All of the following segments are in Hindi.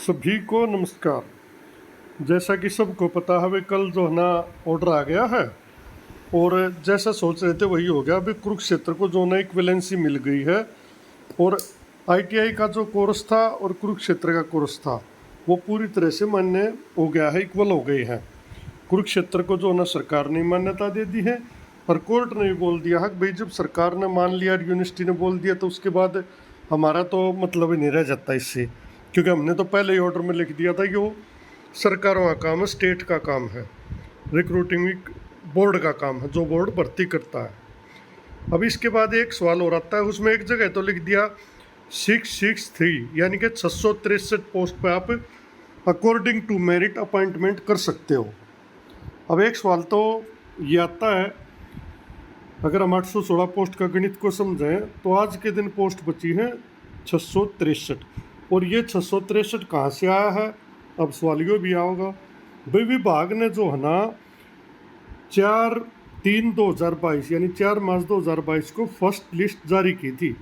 सभी को नमस्कार। जैसा कि सबको पता है, कल जो है ना ऑर्डर आ गया है और जैसा सोच रहे थे वही हो गया। अभी कुरुक्षेत्र को जो ना इक्विवेलेंसी मिल गई है और आईटीआई का जो कोर्स था और कुरुक्षेत्र का कोर्स था वो पूरी तरह से मान्य हो गया है, इक्वल हो गए हैं। कुरुक्षेत्र को जो ना सरकार ने मान्यता दे दी है और कोर्ट ने भी बोल दिया है कि भाई जब सरकार ने मान लिया, यूनिवर्सिटी ने बोल दिया, तो उसके बाद हमारा तो मतलब ही नहीं रह जाता इससे, क्योंकि हमने तो पहले ही ऑर्डर में लिख दिया था कि वो सरकारों का काम है, स्टेट का काम है, रिक्रूटिंग बोर्ड का काम है, जो बोर्ड भर्ती करता है। अब इसके बाद एक सवाल और आता है, उसमें एक जगह तो लिख दिया 663 यानी कि 663 पोस्ट पे आप अकॉर्डिंग टू मेरिट अपॉइंटमेंट कर सकते हो। अब एक सवाल तो ये आता है, अगर हम 816 पोस्ट का गणित को समझें तो आज के दिन पोस्ट बची है 663, और ये 663 कहाँ से आया है? अब सवाल ये भी आओगा, भाई विभाग ने जो है ना 4/3/2022 यानी 4 मार्च 2022 को फर्स्ट लिस्ट जारी की थी।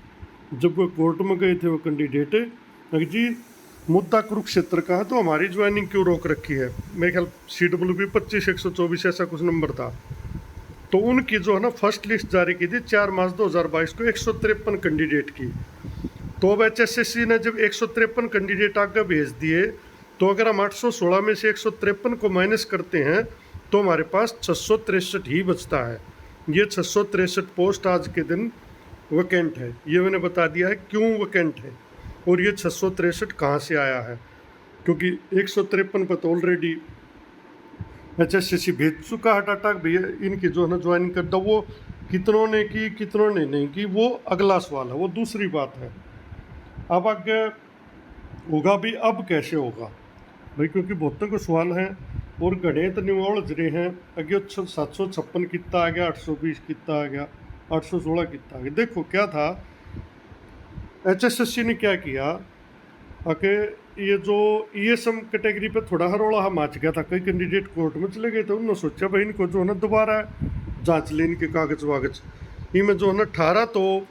जब वो कोर्ट में गए थे वो कैंडिडेट, जी मुद्दा कुरुक्षेत्र का है तो हमारी ज्वाइनिंग क्यों रोक रखी है? मेरे ख्याल CWB 25/124 ऐसा कुछ नंबर था। तो उनकी जो है ना फर्स्ट लिस्ट जारी की थी 4 मार्च 2022 को 153 कैंडिडेट की। तो अब HSSC ने जब 153 कैंडिडेट आगे भेज दिए, तो अगर हम 816 में से 153 को माइनस करते हैं तो हमारे पास 663 ही बचता है। ये 663 पोस्ट आज के दिन वैकेंट है। ये मैंने बता दिया है क्यों वैकेंट है और ये 663 कहाँ से आया है, क्योंकि 153 पर तो ऑलरेडी HSSC भेज चुका है डाटा, भैया इनकी जो है ना ज्वाइन कर दो। वो कितनों ने की कितनों ने नहीं की वो अगला सवाल है, वो दूसरी बात है। अब आगे होगा भी, अब कैसे होगा भाई, क्योंकि बहुतों को सवाल हैं और गणित निवाड़ रहे हैं। अगे 756 कितना आ गया, 820 कितना आ गया, 816 कितना आ गया। देखो क्या था, HSSC ने क्या किया कि ये जो ESM कैटेगरी पे थोड़ा हरोड़ा मच गया था, कई कैंडिडेट कोर्ट में चले गए थे। उन्होंने सोचा भाई इनको जो है ना दोबारा जांच ले इनके कागज वागज। इनमें जो है ना 18 तो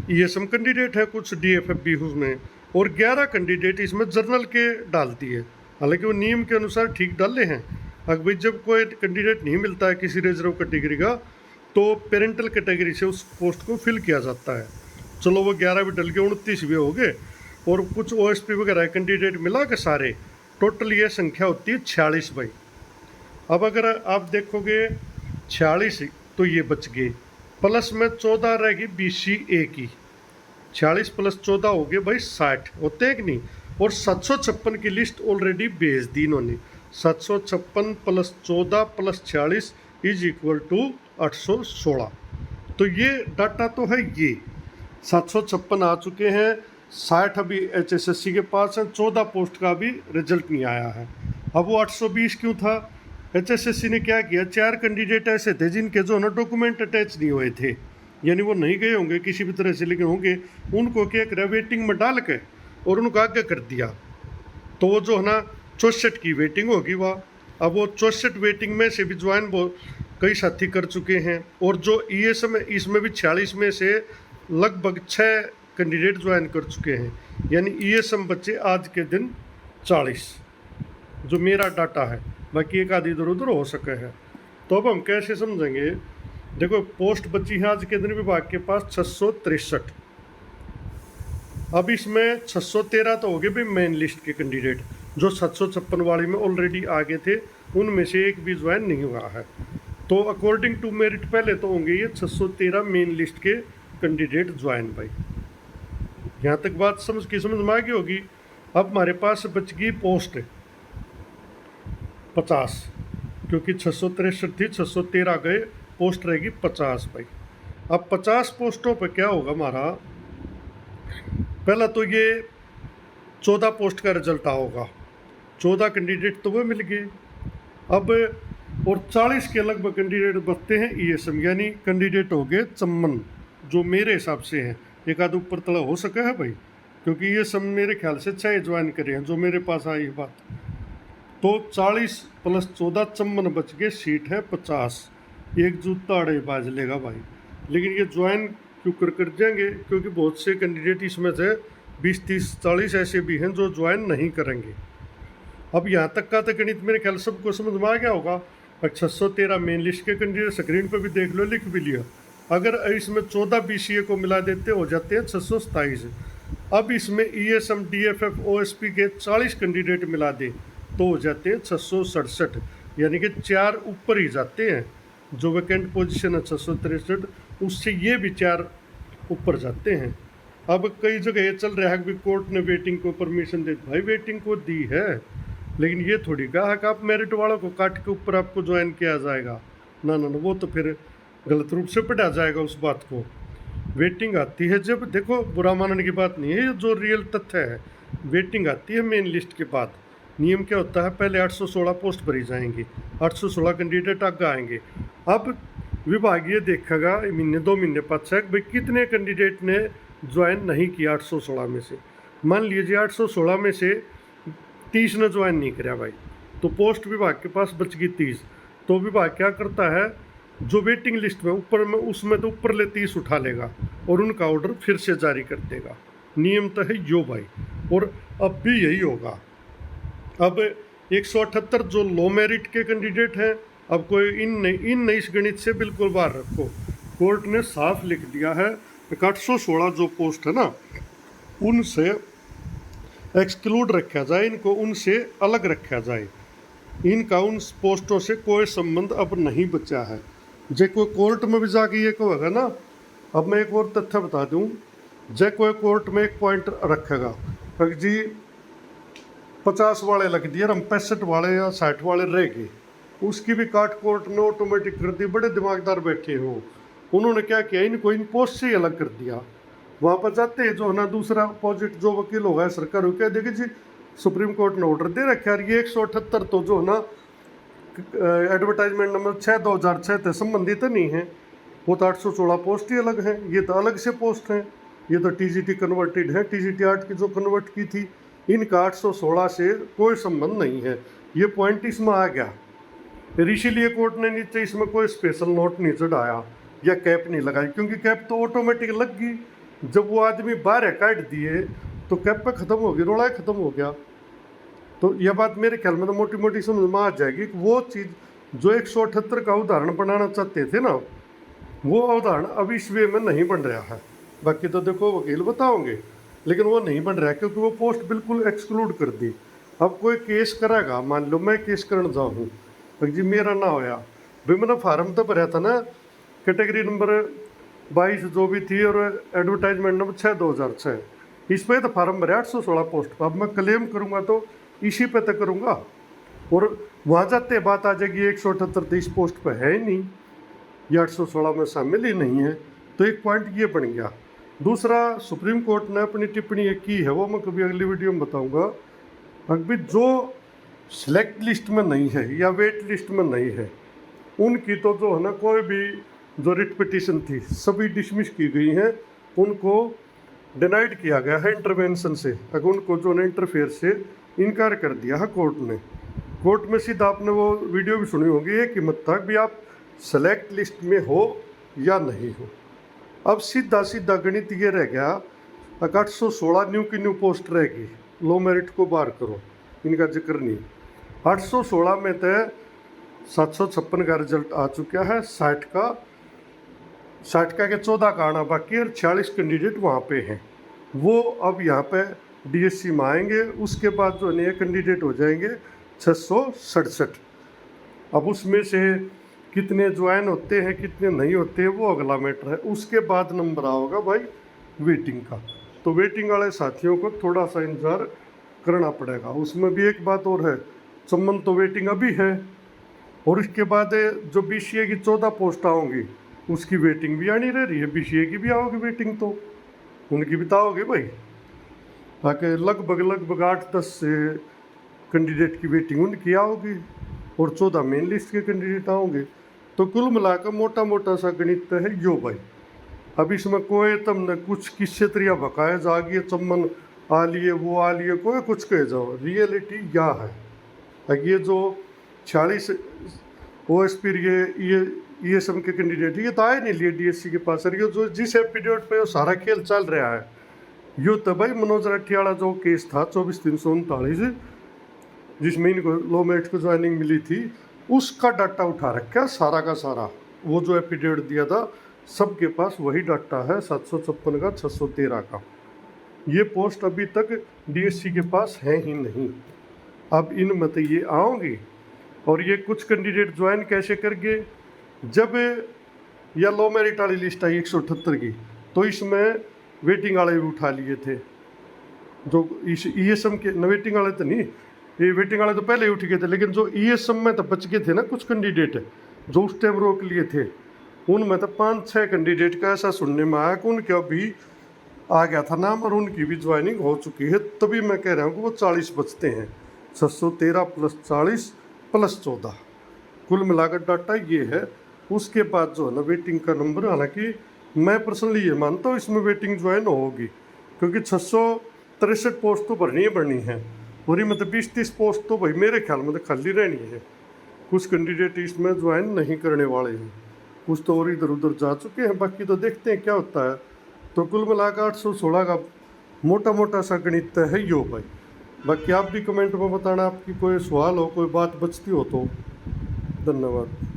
ESM कैंडिडेट है, कुछ DFFB उसमें, और 11 कैंडिडेट इसमें जर्नल के डाल दिए। हालांकि वो नियम के अनुसार ठीक डाले हैं। अगर भाई जब कोई कैंडिडेट नहीं मिलता है किसी रिजर्व कैटेगरी का, तो पेरेंटल कैटेगरी से उस पोस्ट को फिल किया जाता है। चलो वो 11 भी डल के 29 भी हो गए, और कुछ OSP वगैरह कैंडिडेट मिला के सारे टोटल ये संख्या होती है 46 भाई। अब अगर आप देखोगे 46 तो ये बच गए, प्लस में 14 रहेगी BCA की, 46 + 14 हो गए भाई 60 होते हैं कि नहीं। और 756 की लिस्ट ऑलरेडी भेज दी इन्होंने। 756 + 14 + 46 = 816। तो ये डाटा तो है, ये 756 आ चुके हैं, 60 अभी HSSC के पास है, 14 पोस्ट का भी रिजल्ट नहीं आया है। अब वो 820 क्यों था? HSSC ने क्या किया, 4 कैंडिडेट ऐसे थे जिनके जो ना डॉक्यूमेंट अटैच नहीं हुए थे, यानी वो नहीं गए होंगे किसी भी तरह से, लेकिन होंगे, उनको क्या करा वेटिंग में डाल के और उनको आगे कर दिया। तो वो जो है ना 64 की वेटिंग होगी वह। अब वो 64 वेटिंग में से भी ज्वाइन कई साथी कर चुके हैं, और जो ESM इसमें भी 46 में से लगभग 6 कैंडिडेट ज्वाइन कर चुके हैं, यानी ESM बच्चे आज के दिन 40, जो मेरा डाटा है। बाकी एक आधी इधर उधर हो सके है। तो अब हम कैसे समझेंगे? देखो पोस्ट बची है आज के दिन विभाग के पास 663। अब इसमें 613 तो हो गए भाई मेन लिस्ट के कैंडिडेट, जो 756 वाली में ऑलरेडी आगे थे, उनमें से एक भी ज्वाइन नहीं हुआ है। तो अकॉर्डिंग टू मेरिट पहले तो होंगे ये 613 मेन लिस्ट के कैंडिडेट ज्वाइन भाई। यहाँ तक बात समझ में आ गई होगी। अब हमारे पास बच गई पोस्ट 50, क्योंकि 663 थी, 613 गए, पोस्ट रहेगी 50 भाई। अब 50 पोस्टों पर क्या होगा हमारा? पहला तो ये 14 पोस्ट का रिजल्ट होगा, 14 कैंडिडेट तो वो मिल गए। अब और 40 के लगभग कैंडिडेट बचते हैं ESM, यानी कैंडिडेट हो गए 54, जो मेरे हिसाब से हैं। एक आध ऊपर तला हो सका है भाई, क्योंकि ये सब मेरे ख्याल से 6 ज्वाइन करे हैं जो मेरे पास आई बात। तो 40 + 14 54 बच गए, सीट है 50। एक जूता अड़े बाज लेगा भाई। लेकिन ये ज्वाइन क्यों कर जाएंगे? क्योंकि बहुत से कैंडिडेट इसमें से 20, 30, 40 ऐसे भी हैं जो ज्वाइन नहीं करेंगे। अब यहाँ तक का तो गणित मेरे ख्याल सबको समझ में आ गया होगा। 613 मेन लिस्ट के कैंडिडेट स्क्रीन पर भी देख लो, लिख भी लिया। अगर इसमें 14 BCA को मिला देते हो जाते हैं 627। अब इसमें ESM DFF OSP के 40 कैंडिडेट मिला दे तो हो जाते हैं 667, यानी कि 4 ऊपर ही जाते हैं। जो वैकेंट पोजीशन है 663, उससे ये भी 4 ऊपर जाते हैं। अब कई जगह ये चल रहा है कि कोर्ट ने वेटिंग को परमिशन दे, भाई वेटिंग को दी है, लेकिन ये थोड़ी कहा कि आप मेरिट वालों को काट के ऊपर आपको ज्वाइन किया जाएगा। ना ना ना, वो तो फिर गलत रूप से पढ़ा जाएगा उस बात को। वेटिंग आती है जब, देखो बुरा मानने की बात नहीं है, ये जो रियल तथ्य है। वेटिंग आती है मेन लिस्ट के बाद। नियम क्या होता है, पहले 816 पोस्ट भरी जाएंगी, 816 कैंडिडेट आगे आएंगे। अब विभाग ये देखेगा महीने 2 महीने पश्चात भाई कितने कैंडिडेट ने ज्वाइन नहीं किया 816 में से। मान लीजिए 816 में से 30 ने ज्वाइन नहीं कराया भाई, तो पोस्ट विभाग के पास बच गई 30। तो विभाग क्या करता है, जो वेटिंग लिस्ट में ऊपर में उसमें तो ऊपर ले 30 उठा लेगा और उनका ऑर्डर फिर से जारी कर देगा। नियम तो है यो भाई, और अब भी यही होगा। अब 178 जो लो मेरिट के कैंडिडेट हैं, अब कोई इन इस गणित से बिल्कुल बाहर रखो। कोर्ट ने साफ लिख दिया है 816 जो पोस्ट है ना, उनसे एक्सक्लूड रखा जाए, इनको उनसे अलग रखा जाए। इनका उन पोस्टों से कोई संबंध अब नहीं बचा है। जे कोई कोर्ट में भी जाके ये कहेगा ना, अब मैं एक और तथ्य बता दूं, जे कोई कोर्ट में एक पॉइंट रखेगा जी 50 वाले लग दिए, हम 65 वाले या 60 वाले रह गए, उसकी भी काट कोर्ट ने ऑटोमेटिक कर दी। बड़े दिमागदार बैठे हो, उन्होंने क्या किया, इनको इन पोस्ट से ही अलग कर दिया। वहाँ पर जाते हैं जो है ना, दूसरा अपोजिट जो वकील होगा सरकार कह देगी जी सुप्रीम कोर्ट ने ऑर्डर दे रखा है, ये 178 तो जो है ना एडवर्टाइजमेंट नंबर 6/2006 से संबंधित नहीं है, वो तो 816 पोस्ट ही अलग हैं, ये तो अलग से पोस्ट हैं। ये तो TGT कन्वर्टेड है, TGT 8 की जो कन्वर्ट की थी, इनका 816 से कोई संबंध नहीं है। ये पॉइंट इसमें आ गया, फिर इसीलिए कोर्ट ने नीचे इसमें कोई स्पेशल नोट नहीं चढ़ाया या कैप नहीं लगाई, क्योंकि कैप तो ऑटोमेटिक लग गई। जब वो आदमी बाहर काट दिए तो कैप पे ख़त्म हो गई, रोड़ा ख़त्म हो गया। तो यह बात मेरे ख्याल में तो मोटी मोटी समझ में आ जाएगी कि वो चीज़ जो 178 का उदाहरण बनाना चाहते थे ना, वो उदाहरण अब इस वे में नहीं बन रहा है। बाकी तो देखो वकील बताओगे, लेकिन वो नहीं बन रहा है क्योंकि वो पोस्ट बिल्कुल एक्सक्लूड कर दी। अब कोई केस करेगा, मान लो मैं केस करने जाऊँ जी, मेरा ना होया भाई, मैंने फार्म तो भरा था ना कैटेगरी नंबर 22 जो भी थी, और एडवर्टाइजमेंट नंबर 6/2006, इस पर तो फार्म भरे 816 पोस्ट पर। अब मैं क्लेम करूँगा तो इसी पे तो करूँगा, और वहाँ जाते बात आ जाएगी 178 इस पोस्ट पे है ही नहीं, ये 816 में शामिल ही नहीं है। तो एक पॉइंट ये बन गया। दूसरा, सुप्रीम कोर्ट ने अपनी टिप्पणी एक की है, वो मैं कभी अगली वीडियो में बताऊँगा। अभी जो सिलेक्ट लिस्ट में नहीं है या वेट लिस्ट में नहीं है, उनकी तो जो है ना कोई भी जो रिट पिटीशन थी सभी डिसमिस की गई हैं, उनको डिनाइड किया गया है इंटरवेंशन से। अगर उनको जो है इंटरफेयर से इनकार कर दिया है कोर्ट ने। कोर्ट में सीधा आपने वो वीडियो भी सुनी होगी, एक ही मत था कि आप सेलेक्ट लिस्ट में हो या नहीं हो। अब सीधा सीधा गणित ये रह गया, 816 न्यू की न्यू पोस्ट रहेगी, लो मेरिट को बाहर करो, इनका जिक्र नहीं। 816 में तो 756 का रिजल्ट आ चुका है, 60 का के 14 का आना बाकी है, और 46 कैंडिडेट वहाँ पे हैं। वो अब यहाँ पे DSC में आएंगे, उसके बाद जो नए कैंडिडेट हो जाएंगे 667। अब उसमें से कितने ज्वाइन होते हैं कितने नहीं होते हैं वो अगला मैटर है। उसके बाद नंबर आओगा भाई वेटिंग का। तो वेटिंग वाले साथियों को थोड़ा सा इंतज़ार करना पड़ेगा। उसमें भी एक बात और है, संबंध तो वेटिंग अभी है, और इसके बाद जो BCA की 14 पोस्ट आओगी उसकी वेटिंग भी आनी रह रही है। BCA की भी आओगी वेटिंग, तो उनकी भी तो आओगी भाई, ताकि लगभग 8-10 कैंडिडेट की वेटिंग उनकी आओगी, और 14 मेन लिस्ट के कैंडिडेट आओगे। तो कुल मिलाकर मोटा मोटा सा गणित है यो भाई। अब इसमें कोई तुमने कुछ किससे तरिया बकाया जागी, चम्मन आ लिए वो आ लिए, कोई कुछ कह जाओ, रियलिटी क्या है। ये जो 46 OSP ये ESM के कैंडिडेट ये तो आए नहीं लिए DSC के पास। ये जो जिस एपिडियोड पे सारा खेल चल रहा है, यो तो भाई मनोज राठी वाला जो केस था 24,339, जिसमें इनको लो मेरिट को ज्वाइनिंग मिली थी, उसका डाटा उठा रखा सारा का सारा। वो जो एफिडेविट दिया था सबके पास वही डाटा है, 756 का, 613 का। ये पोस्ट अभी तक डीएससी के पास है ही नहीं। अब इनमें तो ये आओगे, और ये कुछ कैंडिडेट ज्वाइन कैसे करके, जब या लो मेरिट वाली लिस्ट आई 178 की, तो इसमें वेटिंग वाले भी उठा लिए थे। जो इस ईएसएम के वेटिंग वाले तो नहीं, ये वेटिंग वाले तो पहले ही उठ गए थे, लेकिन जो ईएसएम में तो बच गए थे ना कुछ कैंडिडेट जो उस टाइम रोक लिए थे, उनमें तो 5-6 कैंडिडेट का ऐसा सुनने में आया कि उनका भी आ गया था नाम और उनकी भी ज्वाइनिंग हो चुकी है। तभी मैं कह रहा हूँ कि वो 40 बचते हैं, 613 + 40 + 14, कुल मिलाकर डाटा ये है। उसके बाद जो है ना वेटिंग का नंबर, हालांकि मैं पर्सनली ये मानता हूँ इसमें वेटिंग ज्वाइन होगी, क्योंकि 663 पोस्ट तो भरनी है, और ये मतलब 20-30 पोस्ट तो भाई मेरे ख्याल में तो खाली रहनी है। कुछ कैंडिडेट इसमें ज्वाइन नहीं करने वाले हैं, कुछ तो और इधर उधर जा चुके हैं, बाकी तो देखते हैं क्या होता है। तो कुल मिलाकर 816 का मोटा मोटा सा गणित है यो भाई। बाकी आप भी कमेंट में बताना, आपकी कोई सवाल हो, कोई बात बचती हो तो। धन्यवाद।